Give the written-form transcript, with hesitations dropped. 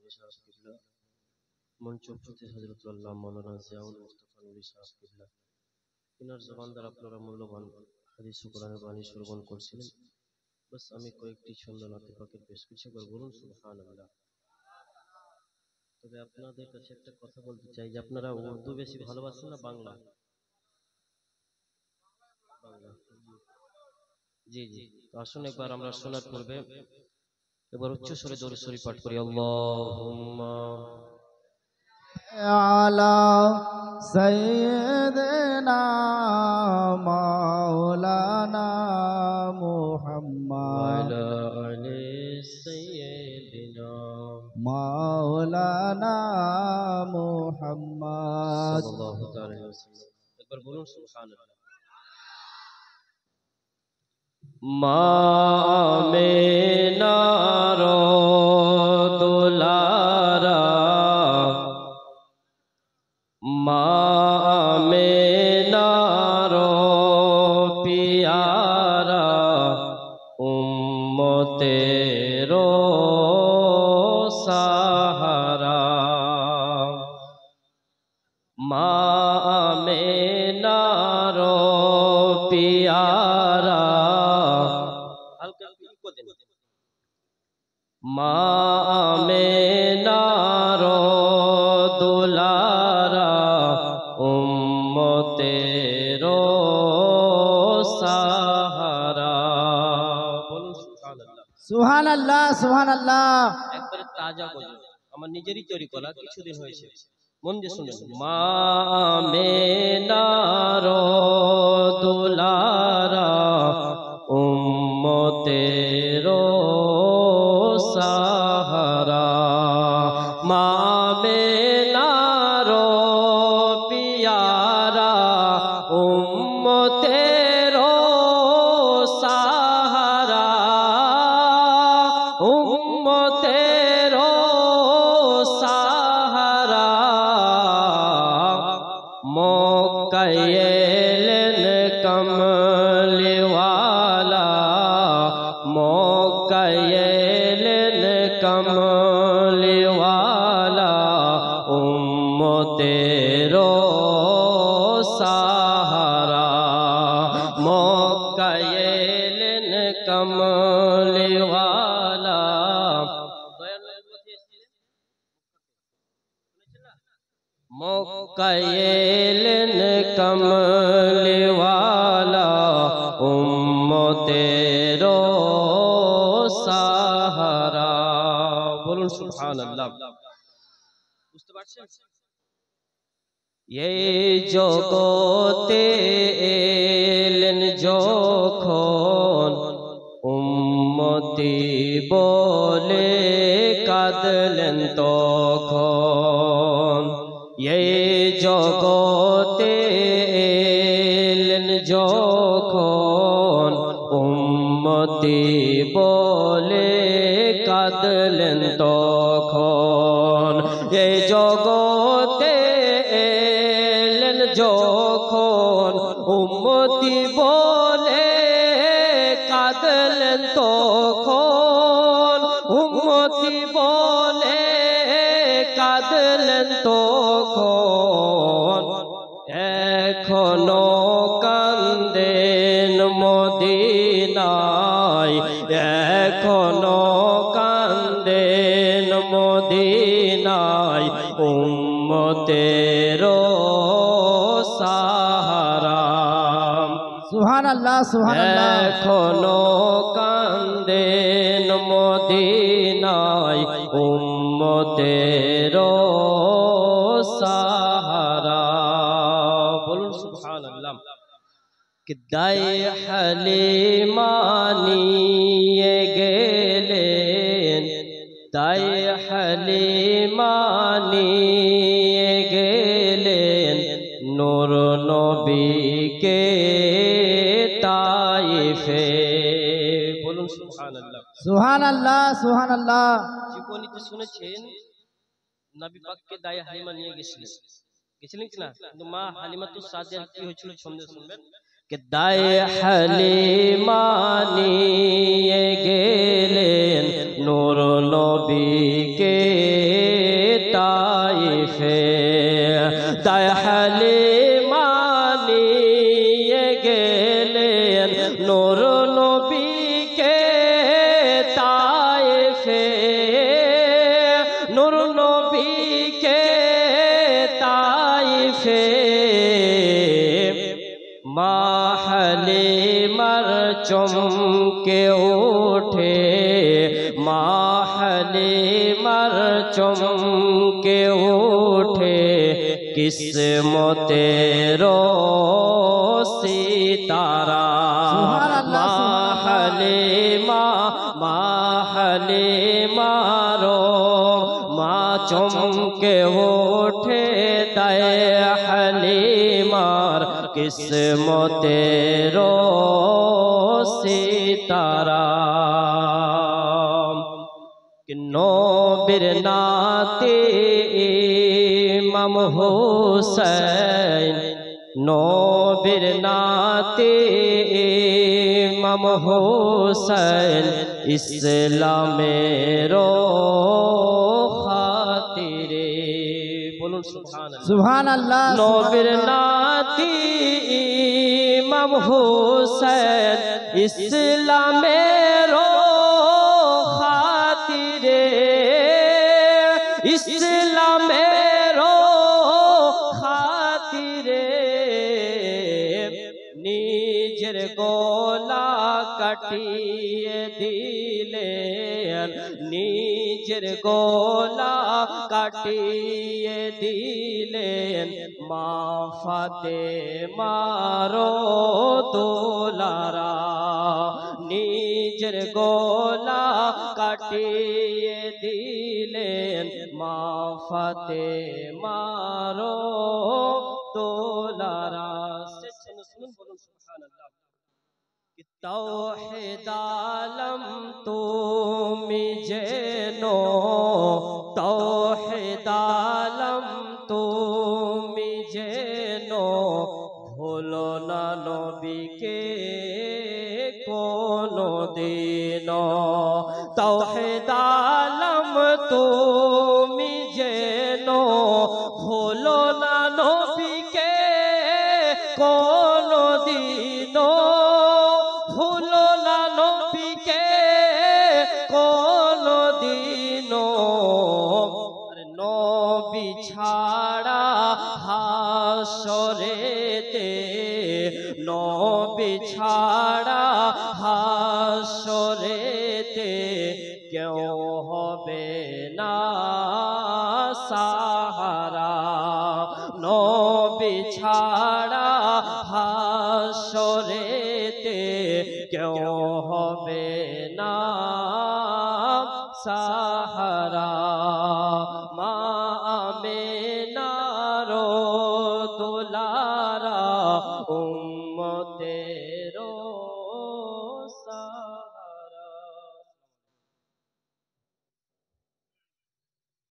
নবী সাহেব কিবলা, মঞ্চ উপস্থিত হযরত আল্লাহ মাওলানা জিয়াউল মুস্তাফা নবী সাহেব কিবলা, তিনার জবান দ্বারা আপনারা মূল্যবান হাদিস ও কোরআনের বাণী শ্রবণ করছিলেন। বাস আমি কয়েকটি ছন্দ নাতে পাকের পেশ করছি, একবার বলুন সুবহানাল্লাহ। তবে আপনাদের কাছে একটা কথা বলতে চাই যে আপনারা উর্দু বেশি ভালোবাসেন না বাংলা? বাংলা, জি জি। তো আসুন একবার আমরা শোনার পূর্বে এবার উচ্চ স্বরে দরুদ শরীফ পাঠ করি। আল্লাহুম্মা আলা সাইয়্যিদিনা মাওলানা মুহাম্মদ ওয়া আলা আলি সাইয়্যিদিনা মাওলানা মুহাম্মদ সাল্লাল্লাহু তাআলা আলাইহি ওয়াসাল্লাম। একবার বলুন সুবহানাল্লাহ। মা আমিনার দুলারা, মা আমিনার পিয়ারা, উম্মতের সাহারা। মা আমিনার পিয়ারা, মা আমিনার দুলারা, উম্মতের সাহারা। বলুন সুবহানাল্লাহ। সুবহানাল্লাহ সুবহানাল্লাহ। একবারে তাজা গজল, আমার নিজেরই তৈরি করা, কিছুদিন হয়েছে। মন দিয়ে শুনেন। মা আমিনার দুলারা, উম্মতের সাহারা। মা আমিনার পিয়ারা, উম্মতের সাহারা, উম্মতের সাহারা। মক্কায় এলেন কমলিওয়ালা, মক্কায় এলেন কমলিওয়ালা, উম্মতের সাহারা। মক্কায় এলেন কমলিওয়ালা। মক্কায় এলেন কমলিওয়ালা, উম্মতের সাহারা। বলুন সুবহানাল্লাহ। বুঝতে পারছেন? এই জগতে এলেন যখন, উম্মতি বলে কাঁদলেন তখন। এই জগতে এলেন যখন, উম্মতি বলে কাঁদলেন তখন। এই জগতে এলেন যখন, উম্মতি বলে কাঁদলেন তখন, উম্মতি বলে কাঁদলেন তখন। এখনো কান্দেন মদিনায়, এখনো কান্দেন মদিনায়, উম্মতের সাহারা। সুবহানাল্লাহ সুবহানাল্লাহ। এখনো কান্দেন মদিনায়, উম্মতের সাহারা। বলুন সুবহানাল্লাহ। कि दाए हलीमा निये गेलेन, दाए हलीमा निये गेलेन, नूर नबी के ताइफे। बोलुन सुबहानाल्लाह। সুবহানাল্লাহ সুবহানাল্লাহ। জীবনীতে শুনেছেন নবী পাককে দায়ে হালিমা নিয়ে গেছিলেন, গেছিলেন কিনা? কিন্তু মা হালিমাতুস সাদিয়ার কি হয়েছিল ছন্দে শুনবেন। कि दाए हलीमा निये गेलेन नूर नबी के ताइफे दाए हलीमा निये गेलेन नूर नबी के ताइफे नूर नबी के ताइफे माहलीमर चमके उठे माहलीमर चमके उठे किस्मतेरो सितारा माहलीमारो माँ चमके उठे दाए हलीमार किस्मतेरो सितारा कि नबीर नाते इमाम हुसैन नबीर नाते इमाम हुसैन इस्लामेरो खातिरे बोलुन सुभान अल्लाह नबीर नाती इमाम हुसैन इस्लामेरो खातिरे इस्लामेरो खातिरे निजेर गोला काटिए दिलेन निजेर गोला काटिए दिलेन मा फातेमारो दुलारा निजेर गोला काटिए दिलेन मा फातेमारो दुलारा तौहीद आलम तुमी जेनो तौहीद आलम तुमी जेनो भूलो ना नबी के कोनो दिनो तौहीद आलम तुमी जेनो भूलो ना नबी के कोनो दिनो भूलो ना नबी के कोनो दिनो नबी छाड़ा हाशरेते नबी छाड़ा हाशरेते क्यों होबे ना सहारा नबी छाड़ा हाशरेते क्यों होबे ना सहारा मा आमिनारो दुलारा उम्मते